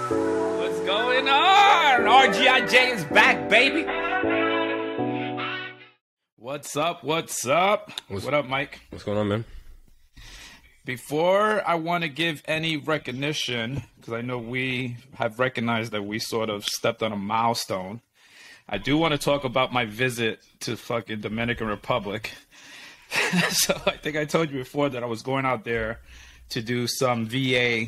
What's going on? RGIJ is back, baby. What's up? What's up? What up, Mike? What's going on, man? Before I want to give any recognition, because I know we have recognized that we sort of stepped on a milestone, I do want to talk about my visit to fucking Dominican Republic. So I think I told you before that I was going out there to do some VA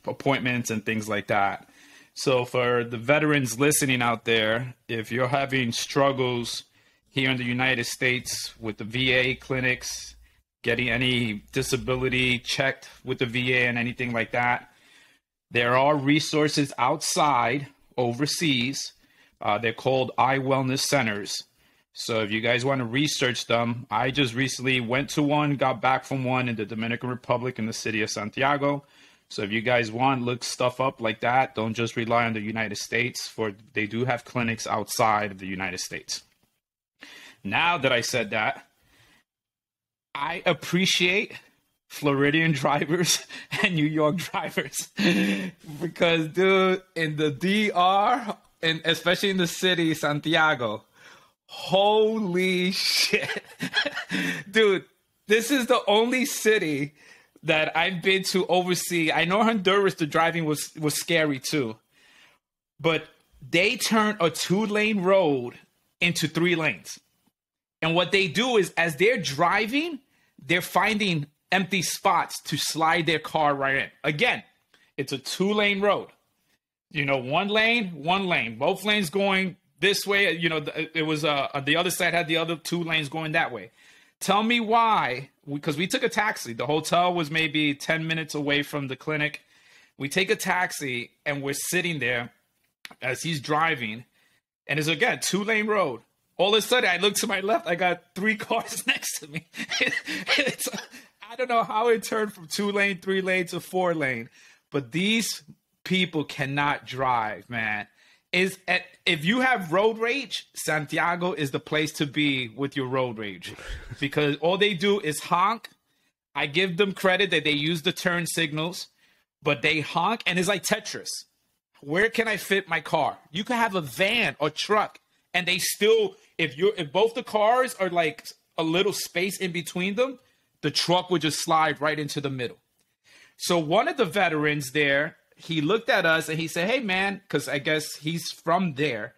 appointments and things like that. So for the veterans listening out there, if you're having struggles here in the United States with the VA clinics, getting any disability checked with the VA and anything like that, there are resources outside, overseas. They're called eye wellness centers. So if you guys want to research them, I just recently went to one, got back from one in the Dominican Republic in the city of Santiago. So if you guys want, look stuff up like that. Don't just rely on the United States, for they do have clinics outside of the United States. Now that I said that, I appreciate Floridian drivers and New York drivers because, dude, in the DR, and especially in the city, Santiago, holy shit. Dude, this is the only city that I've been to overseas. I know Honduras, the driving was scary too. But they turned a 2-lane road into 3 lanes. And what they do is, as they're driving, they're finding empty spots to slide their car right in. Again, it's a 2-lane road. You know, 1 lane, both lanes going this way. You know, it was the other side had the other 2 lanes going that way. Tell me why, because we took a taxi. The hotel was maybe 10 minutes away from the clinic. We take a taxi and we're sitting there as he's driving, and it's again 2-lane road. All of a sudden, I look to my left, I got 3 cars next to me. I don't know how it turned from 2-lane, 3-lane to 4-lane, but these people cannot drive, man. If you have road rage, Santiago is the place to be with your road rage, because all they do is honk. I give them credit that they use the turn signals, but they honk, and it's like Tetris. Where can I fit my car? You could have a van or truck, and they still, if both the cars are like a little space in between them, the truck would just slide right into the middle. So one of the veterans there, he looked at us and he said, "Hey, man," because I guess he's from there,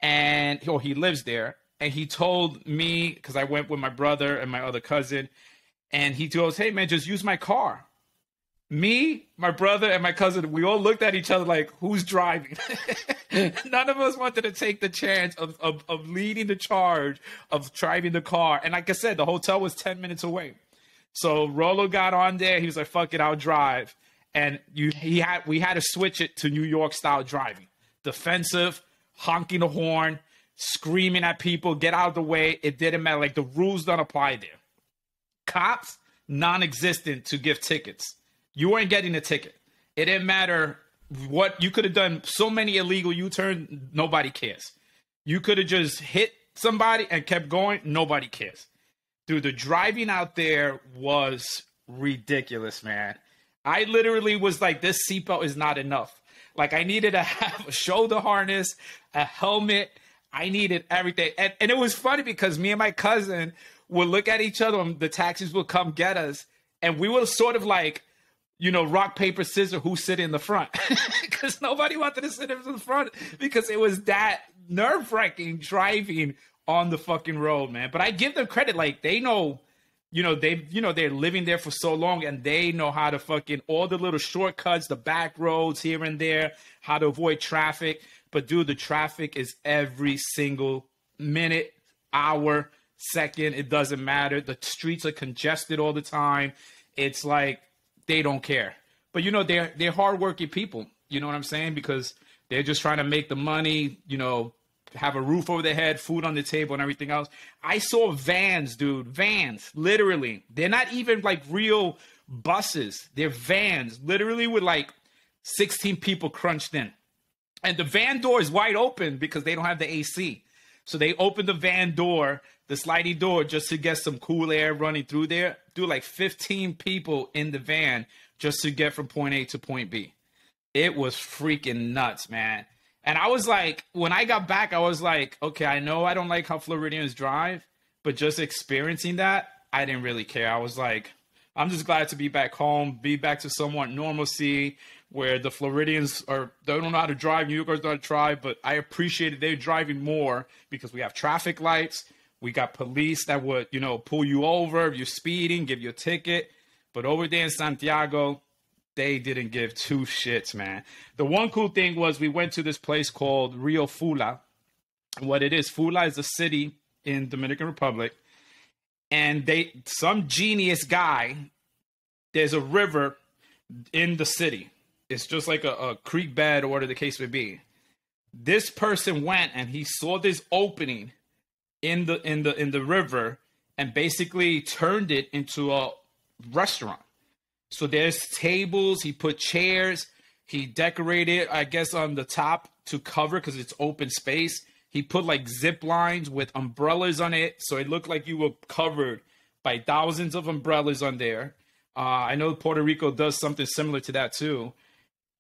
or he lives there. And he told me, because I went with my brother and my other cousin, and he goes, "Hey, man, just use my car." Me, my brother, and my cousin, we all looked at each other like, who's driving? None of us wanted to take the chance of leading the charge of driving the car. And like I said, the hotel was 10 minutes away. So Rolo got on there. He was like, "Fuck it, I'll drive." And we had to switch it to New York style driving. Defensive, honking the horn, screaming at people, get out of the way. It didn't matter. Like, the rules don't apply there. Cops, non-existent to give tickets. You weren't getting a ticket. It didn't matter what you could have done. So many illegal U-turns, nobody cares. You could have just hit somebody and kept going. Nobody cares. Dude, the driving out there was ridiculous, man. I literally was like, this seatbelt is not enough. Like, I needed to have a shoulder harness, a helmet. I needed everything. And it was funny because me and my cousin would look at each other and the taxis would come get us. And we were sort of like, you know, rock, paper, scissors, who's sitting in the front? Because nobody wanted to sit in the front because it was that nerve-wracking driving on the fucking road, man. But I give them credit. Like, they know, they're living there for so long, and they know how to fucking, all the little shortcuts, the back roads here and there, how to avoid traffic. But dude, the traffic is every single minute, hour, second. It doesn't matter. The streets are congested all the time. It's like, they don't care. But, you know, they're hardworking people. You know what I'm saying? Because they're just trying to make the money, you know, have a roof over their head, food on the table, and everything else. I saw vans, dude. Vans, literally. They're not even like real buses. They're vans, literally, with like 16 people crunched in. And the van door is wide open because they don't have the AC. So they open the van door, the sliding door, just to get some cool air running through there. Do like 15 people in the van just to get from point A to point B. It was freaking nuts, man. And I was like, when I got back, I was like, okay, I know I don't like how Floridians drive, but just experiencing that, I didn't really care. I was like, I'm just glad to be back home, be back to somewhat normalcy where the Floridians are, they don't know how to drive, New Yorkers don't drive, but I appreciated they're driving more because we have traffic lights. We got police that would, you know, pull you over if you're speeding, give you a ticket. But over there in Santiago, they didn't give two shits, man. The one cool thing was we went to this place called Rio Fula. What it is, Fula is a city in Dominican Republic. And some genius guy, there's a river in the city. It's just like a creek bed or whatever the case may be. This person went and he saw this opening in the river and basically turned it into a restaurant. So there's tables, he put chairs, he decorated, I guess, on the top to cover because it's open space. He put like zip lines with umbrellas on it. So it looked like you were covered by thousands of umbrellas on there. I know Puerto Rico does something similar to that too.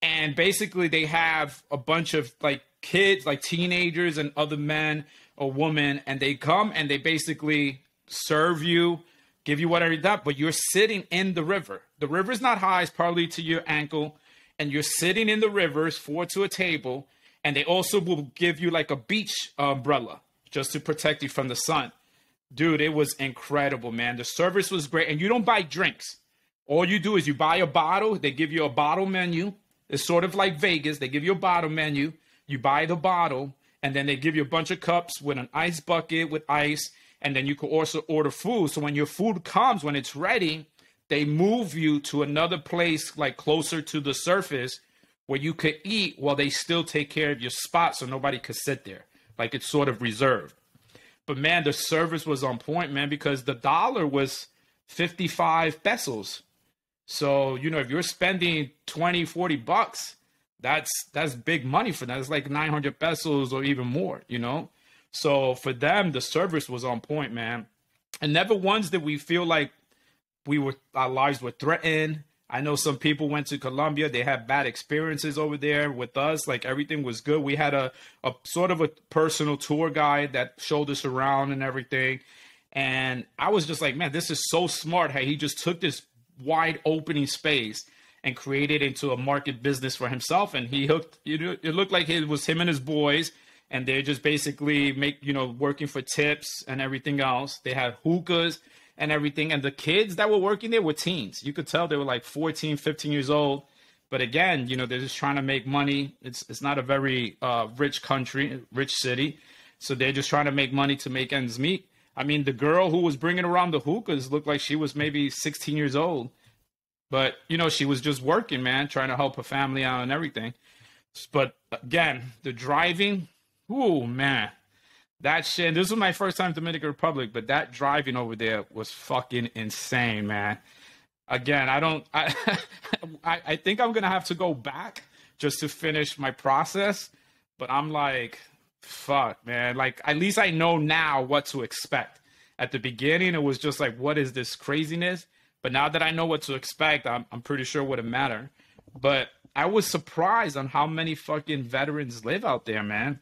And basically they have a bunch of like kids, like teenagers and other men or women, and they come and they basically serve you, give you whatever you want, but you're sitting in the river. The river's not high, it's probably to your ankle, and you're sitting in the rivers, four to a table, and they also will give you like a beach umbrella just to protect you from the sun. Dude, it was incredible, man. The service was great, and you don't buy drinks. All you do is you buy a bottle, they give you a bottle menu. It's sort of like Vegas. They give you a bottle menu, you buy the bottle, and then they give you a bunch of cups with an ice bucket with ice, and then you can also order food. So when your food comes, when it's ready, they move you to another place like closer to the surface where you could eat while they still take care of your spot so nobody could sit there. Like it's sort of reserved. But man, the service was on point, man, because the dollar was 55 pesos. So, you know, if you're spending 20, 40 bucks, that's big money for them. It's like 900 pesos or even more, you know? So for them, the service was on point, man. And never once did we feel like our lives were threatened. I know some people went to Colombia. They had bad experiences over there with us. Like everything was good. We had a sort of a personal tour guide that showed us around and everything. And I was just like, man, this is so smart. How he just took this wide opening space and created into a market business for himself. And he hooked, you know, it looked like it was him and his boys. And they're just basically working for tips and everything else. They had hookahs and everything. And the kids that were working there were teens. You could tell they were like 14, 15 years old. But again, you know, they're just trying to make money. It's not a very rich country, rich city. So they're just trying to make money to make ends meet. I mean, the girl who was bringing around the hookahs looked like she was maybe 16 years old. But, you know, she was just working, man, trying to help her family out and everything. But again, the driving, ooh, man, that shit. This was my first time in Dominican Republic, but that driving over there was fucking insane, man. Again, I think I'm going to have to go back just to finish my process. But I'm like, fuck, man. Like, at least I know now what to expect. At the beginning, it was just like, what is this craziness? But now that I know what to expect, I'm pretty sure it wouldn't matter. But I was surprised on how many fucking veterans live out there, man.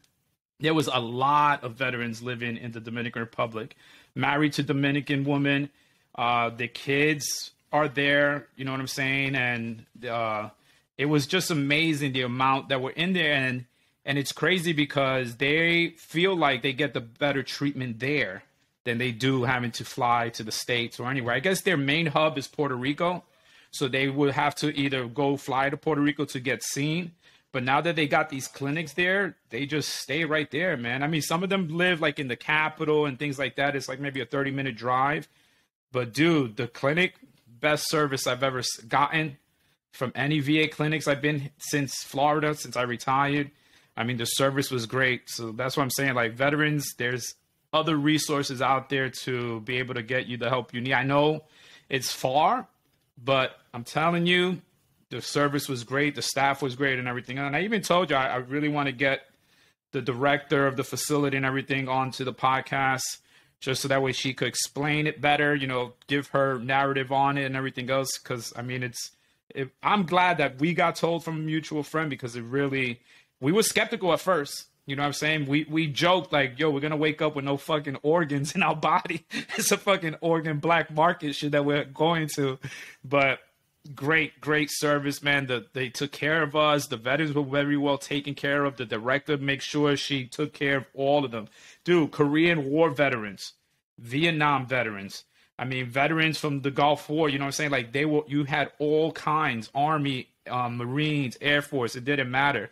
There was a lot of veterans living in the Dominican Republic, married to Dominican women. The kids are there, you know what I'm saying? And it was just amazing the amount that were in there. And it's crazy because they feel like they get the better treatment there than they do having to fly to the States or anywhere. I guess their main hub is Puerto Rico. So they would have to either go fly to Puerto Rico to get seen. But now that they got these clinics there, they just stay right there, man. I mean, some of them live like in the capital and things like that. It's like maybe a 30-minute drive. But dude, the clinic, best service I've ever gotten from any VA clinics I've been since Florida, since I retired. I mean, the service was great. So that's what I'm saying. Like veterans, there's other resources out there to be able to get you the help you need. I know it's far, but I'm telling you, the service was great. The staff was great and everything. And I even told you, I really want to get the director of the facility and everything onto the podcast just so that way she could explain it better, you know, give her narrative on it and everything else. Cause I mean, I'm glad that we got told from a mutual friend because it really, we were skeptical at first. You know what I'm saying? We joked like, yo, we're going to wake up with no fucking organs in our body. It's a fucking organ black market shit that we're going to. But great service, man. They took care of us. The veterans were very well taken care of. The director made sure she took care of all of them. Dude, Korean War veterans, Vietnam veterans. I mean, veterans from the Gulf War, you know what I'm saying? Like you had all kinds, Army, Marines, Air Force, it didn't matter.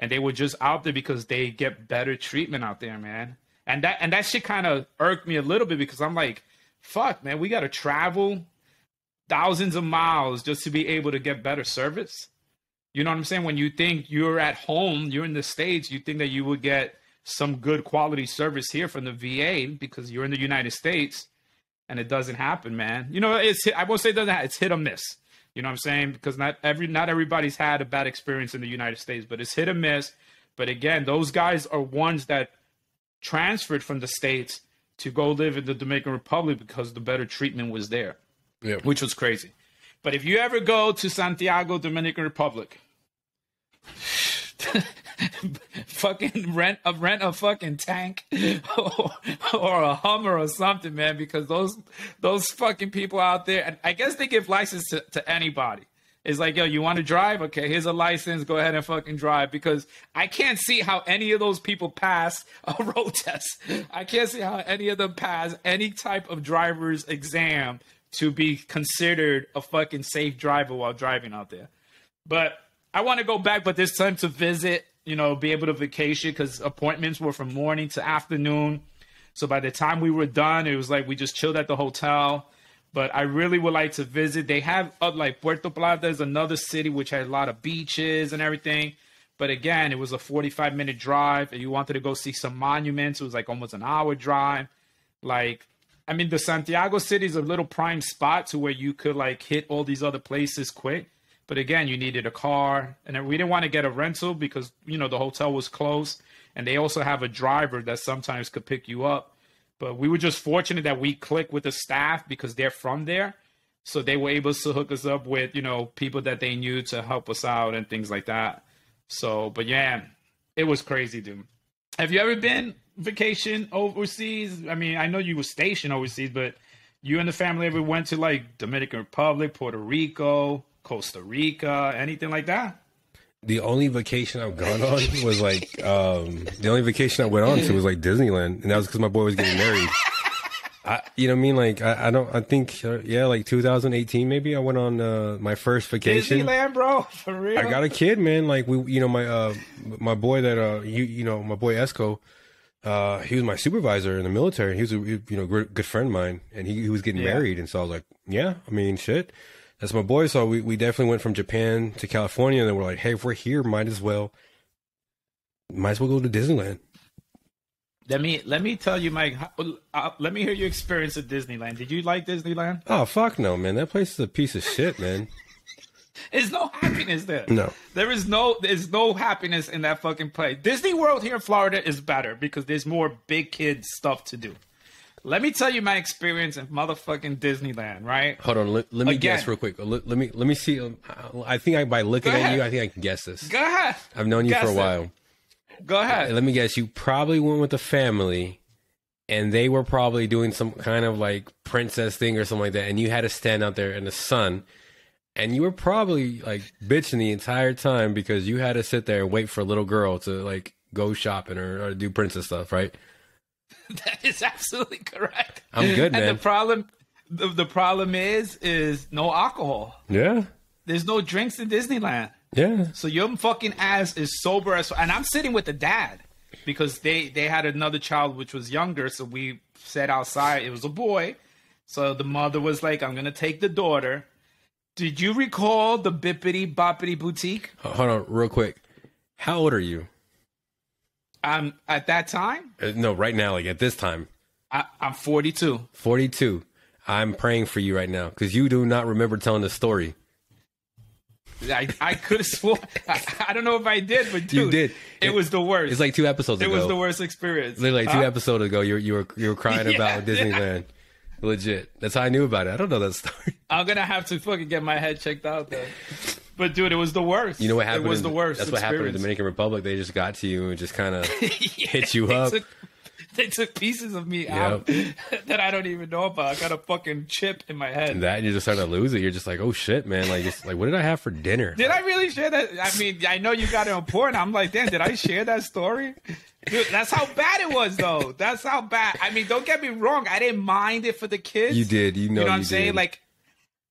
And they were just out there because they get better treatment out there, man. And that shit kind of irked me a little bit because I'm like, fuck, man, we got to travel thousands of miles just to be able to get better service. You know what I'm saying? When you think you're at home, you're in the States, you think that you would get some good quality service here from the VA because you're in the United States, and it doesn't happen, man. You know, I won't say it doesn't happen, it's hit or miss. You know what I'm saying? Because not everybody's had a bad experience in the United States, but it's hit or miss. But again, those guys are ones that transferred from the States to go live in the Dominican Republic because the better treatment was there, which was crazy. But if you ever go to Santiago, Dominican Republic, fucking rent a fucking tank or a Hummer or something, man, because those fucking people out there, and I guess they give license to anybody. It's like, yo, you want to drive? Okay, here's a license. Go ahead and fucking drive, because I can't see how any of those people pass a road test. I can't see how any of them pass any type of driver's exam to be considered a fucking safe driver while driving out there. But I want to go back, but this time to visit, you know, be able to vacation, because appointments were from morning to afternoon. So by the time we were done, it was like we just chilled at the hotel. But I really would like to visit. They have, like, Puerto Plata is another city which had a lot of beaches and everything. But again, it was a 45-minute drive, and you wanted to go see some monuments. It was like almost an hour drive. Like, I mean, the Santiago city is a little prime spot to where you could, like, hit all these other places quick. But again, you needed a car, and then we didn't want to get a rental because, you know, the hotel was closed, and they also have a driver that sometimes could pick you up. But we were just fortunate that we clicked with the staff because they're from there. So they were able to hook us up with, you know, people that they knew to help us out and things like that. So, but yeah, it was crazy, dude. Have you ever been vacation overseas? I mean, I know you were stationed overseas, but you and the family ever went to, like, Dominican Republic, Puerto Rico, Costa Rica, anything like that? The only vacation I've gone on was like, the only vacation I went on to was like Disneyland. And that was because my boy was getting married. You know what I mean? Like, I think, like 2018, maybe I went on, my first vacation. Disneyland, bro, for real. I got a kid, man. Like my boy that, my boy Esco, he was my supervisor in the military. He was a, good friend of mine, and he was getting married. And so I was like, yeah, I mean, shit. That's my boy. So we definitely went from Japan to California, and then we're like, hey, if we're here, might as well go to Disneyland. Let me tell you, Mike. Let me hear your experience at Disneyland. Did you like Disneyland? Oh, fuck no, man. That place is a piece of shit, man. There's no happiness there. No. There's no happiness in that fucking place. Disney World here in Florida is better because there's more big kid stuff to do. Let me tell you my experience in motherfucking Disneyland, right? Hold on, let me guess real quick. Let me see. I think by looking at you, I think I can guess this. Go ahead. I've known you for a while. Go ahead. Let me guess. You probably went with the family, and they were probably doing some kind of like princess thing or something like that, and you had to stand out there in the sun, and you were probably like bitching the entire time because you had to sit there and wait for a little girl to like go shopping or do princess stuff, right? That is absolutely correct. I'm good, man. And the problem is no alcohol. Yeah. There's no drinks in Disneyland. Yeah. So your fucking ass is sober as, and I'm sitting with the dad because they had another child which was younger. So we sat outside. It was a boy. So the mother was like, I'm going to take the daughter. Did you recall the Bippity Boppity Boutique? Hold on real quick. How old are you? At that time? No, right now, like at this time. I'm 42. 42. I'm praying for you right now because you do not remember telling the story. I could have sworn. I don't know if I did, but dude, you did. It was the worst. It's like 2 episodes ago. It was the worst experience. Literally like 2 episodes ago, you were crying about Disneyland. Legit. That's how I knew about it. I don't know that story. I'm gonna have to fucking get my head checked out then. But dude, it was the worst. You know what happened? It was the worst. That's what happened in the Dominican Republic. They just got to you and just kind of hit you up. They took pieces of me out that I don't even know about. I got a fucking chip in my head. And that, and you're just starting to lose it. You're just like, oh shit, man. Like, it's like, what did I have for dinner? Did I really share that? I mean, I know you got it important. I'm like, damn, did I share that story? Dude, that's how bad it was, though. That's how bad. I mean, don't get me wrong. I didn't mind it for the kids. You did. You know what I'm did. saying? Like,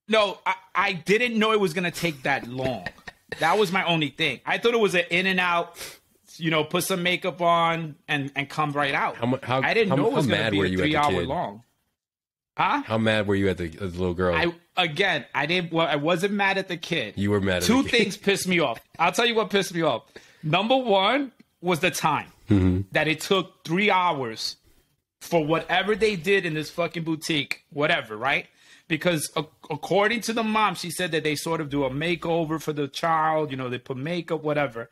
no, I didn't know it was going to take that long. That was my only thing. I thought it was an in and out, you know, put some makeup on and come right out. I didn't know it was going to be a 3 hour long. Huh? How mad were you at the little girl? I wasn't mad at the kid. You were mad at Two the kid. things pissed me off. I'll tell you what pissed me off. Number one was the time. That it took 3 hours for whatever they did in this fucking boutique, whatever, right? Because according to the mom, she said that they sort of do a makeover for the child. You know, they put makeup, whatever.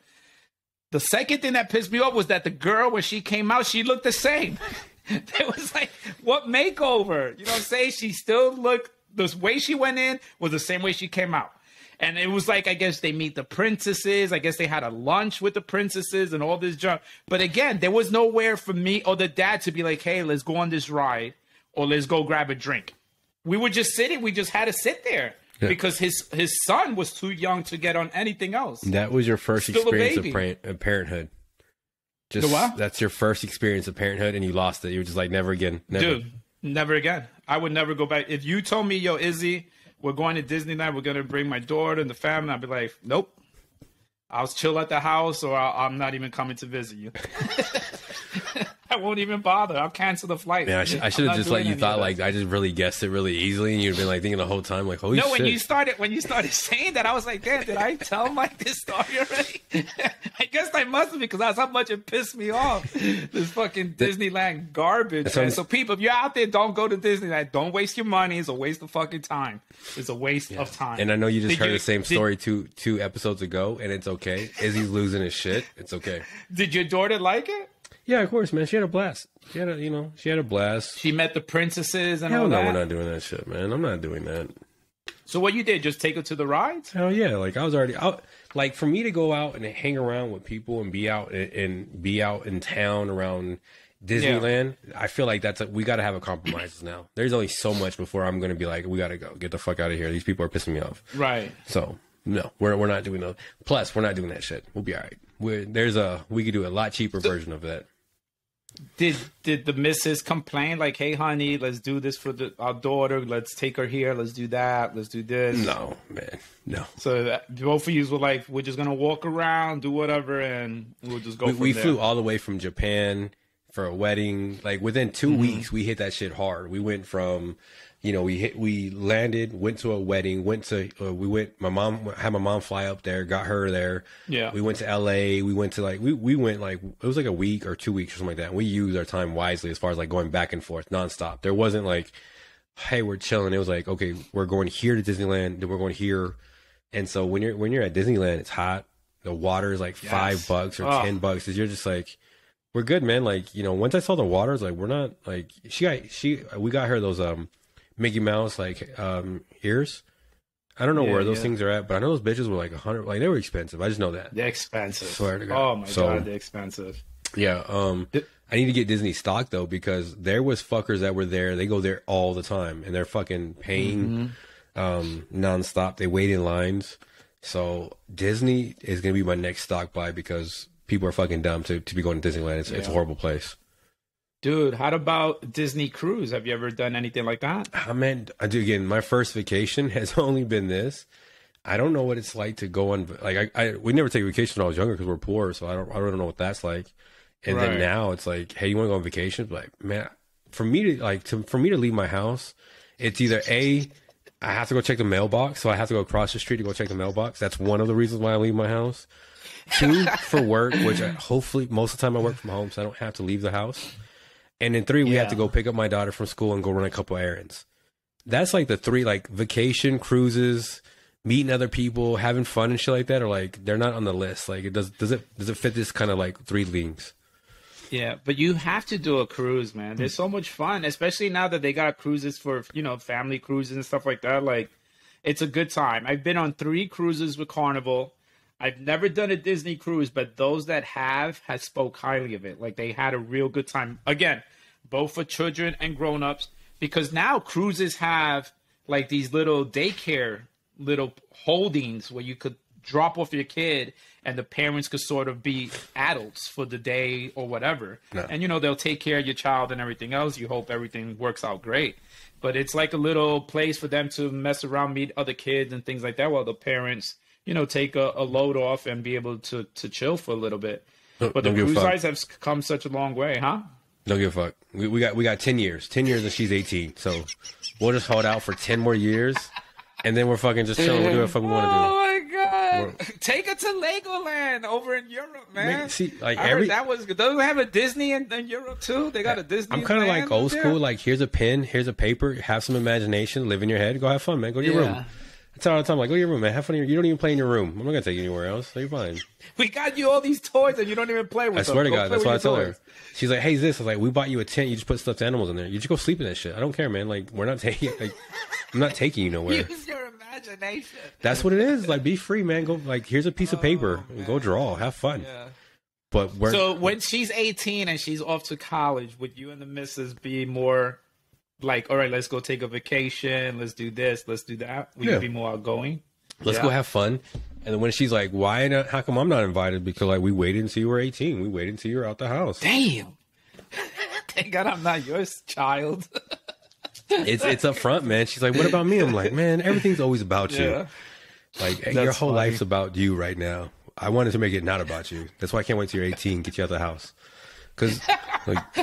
The second thing that pissed me off was that the girl, when she came out, she looked the same. It was like, what makeover? You know what I'm saying? She still looked, the way she went in was the same way she came out. And it was like, I guess they meet the princesses. I guess they had a lunch with the princesses and all this junk. But again, there was nowhere for me or the dad to be like, hey, let's go on this ride or let's go grab a drink. We were just sitting. We just had to sit there because his son was too young to get on anything else. That was your first experience of parenthood. Just what? That's your first experience of parenthood, and you lost it. You were just like, never again. Never. Dude, never again. I would never go back. If you told me, yo, Izzy, we're going to Disneyland, we're going to bring my daughter and the family, I'd be like, nope. I'll chill at the house, or I'm not even coming to visit you. I won't even bother. I'll cancel the flight. Man, I should have just let you thought like I just really guessed it really easily, and you'd been like thinking the whole time like, holy shit. No, when you started saying that, I was like, damn, did I tell Mike this story already? I guess I must have, because that's how much it pissed me off. This fucking Disneyland garbage. Man. So people, if you're out there, don't go to Disneyland. Don't waste your money. It's a waste of fucking time. It's a waste of time. And I know you just heard the same story two episodes ago, and it's okay. Izzy's losing his shit. It's okay. Did your daughter like it? Yeah, of course, man. She had a blast. She had a blast. She met the princesses and all that. Hell no, we're not doing that shit, man. I'm not doing that. So what you did? Just take her to the rides? Hell yeah! Like I was already out. Like for me to go out and hang around with people and be out in town around Disneyland, I feel like we got to have a compromises now. There's only so much before I'm going to be like, we got to go. Get the fuck out of here. These people are pissing me off. Right. So no, we're not doing those. Plus, we're not doing that shit. We'll be all right. We could do a lot cheaper version of that. Did the missus complain like, hey honey, let's do this for our daughter, let's take her here, let's do that, let's do this? No, man, no. So both of you were like, we're just gonna walk around, do whatever, and we'll just go. We flew all the way from Japan for a wedding. Like within 2 weeks, we hit that shit hard. We went from, we landed, went to a wedding, my mom had my mom fly up there, got her there. Yeah. We went to LA. We went to we went like, it was like a week or 2 weeks or something like that. We used our time wisely as far as like going back and forth nonstop. There wasn't like, hey, we're chilling. It was like, okay, we're going here to Disneyland, then we're going here. And so when you're at Disneyland, it's hot. The water is like $5 or $10. You're just like, we're good, man. Like, once I saw the water, it's like, we're not like, we got her those, Mickey Mouse ears. I don't know where those things are at, but I know those bitches were like 100. Like they were expensive. I just know that they're expensive. Swear to God. Oh my God, they're expensive. Yeah. I need to get Disney stock though, because there was fuckers that were there. They go there all the time, and they're fucking paying nonstop. They wait in lines. So Disney is gonna be my next stock buy, because people are fucking dumb to be going to Disneyland. It's a horrible place. Dude, how about Disney Cruise? Have you ever done anything like that? Man, I do. Again, my first vacation has only been this. I don't know what it's like to go on. Like, we never take vacation when I was younger because we're poor, so I don't know what that's like. And then now it's like, hey, you want to go on vacation? Like, man, for me to leave my house, it's either I have to go check the mailbox, so I have to go across the street to go check the mailbox. That's one of the reasons why I leave my house. 2, for work, which hopefully most of the time I work from home, so I don't have to leave the house. And then 3, we have to go pick up my daughter from school and go run a couple errands. That's like the 3, like vacation, cruises, meeting other people, having fun and shit like that, or like they're not on the list. Like does it fit this kind of like 3 leagues? Yeah, but you have to do a cruise, man. There's so much fun, especially now that they got cruises for, family cruises and stuff like that. Like, it's a good time. I've been on 3 cruises with Carnival. I've never done a Disney cruise, but those that have spoke highly of it. Like, they had a real good time. Again, both for children and grown-ups, because now cruises have like these little daycare, little holdings where you could drop off your kid and the parents could sort of be adults for the day or whatever. No. And, they'll take care of your child and everything else. You hope everything works out great. But it's like a little place for them to mess around, meet other kids and things like that while the parents, take a load off and be able to chill for a little bit. But the cruise lines have come such a long way, huh? Don't give a fuck. We got 10 years. 10 years and she's 18. So we'll just hold out for 10 more years. And then we're fucking just chilling. We'll do what the fuck we want to do. Oh my god! Take her to Legoland over in Europe, man. See, like I heard that was good. Don't they have a Disney in Europe too? They got a Disney. I'm kind of like old school. Like, here's a pen, here's a paper. Have some imagination. Live in your head. Go have fun, man. Go to your room. I tell her all the time, like, go to your room, man. Have fun. You don't even play in your room. I'm not gonna take you anywhere else. So you're fine. We got you all these toys and you don't even play with them. I swear to God, that's what I tell her. She's like, hey, this. I was like, we bought you a tent. You just put stuffed animals in there. You just go sleep in that shit. I don't care, man. Like, we're not taking. Like, I'm not taking you nowhere. Use your imagination. That's what it is. Like, be free, man. Go. Like, here's a piece of paper. Go draw. Have fun. Yeah. But so when she's 18 and she's off to college, would you and the missus be more like, all right, let's go take a vacation. Let's do this. Let's do that. Would you be more outgoing? Let's go have fun. And then when she's like, why not? How come I'm not invited? Because like we waited until you were 18. We waited until you were out the house. Damn. Thank God I'm not your child. It's up front, man. She's like, what about me? I'm like, man, everything's always about you. Like your whole life's about you right now. I wanted to make it not about you. That's why I can't wait till you're 18, get you out the house. Because like,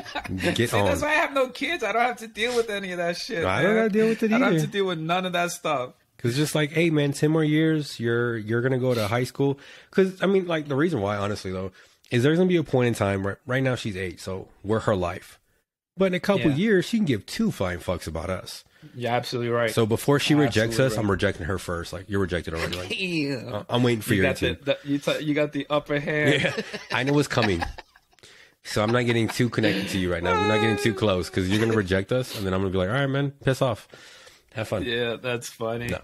get on. That's why I have no kids. I don't have to deal with any of that shit. No, I don't got to deal with it either. I don't have to deal with none of that stuff. Because just like, hey, man, 10 more years, you're going to go to high school. Because, I mean, like, the reason why, honestly, though, is there's going to be a point in time, right now she's 8, so we're her life. But in a couple years, she can give 2 flying fucks about us. You're absolutely right. So before she rejects us, I'm rejecting her first. Like, you're rejected already. Like, I'm waiting for your answer. You got the upper hand. Yeah, I know what's coming. So I'm not getting too connected to you right now. We're not getting too close because you're going to reject us. And then I'm going to be like, all right, man, piss off. Have fun. Yeah, that's funny. No.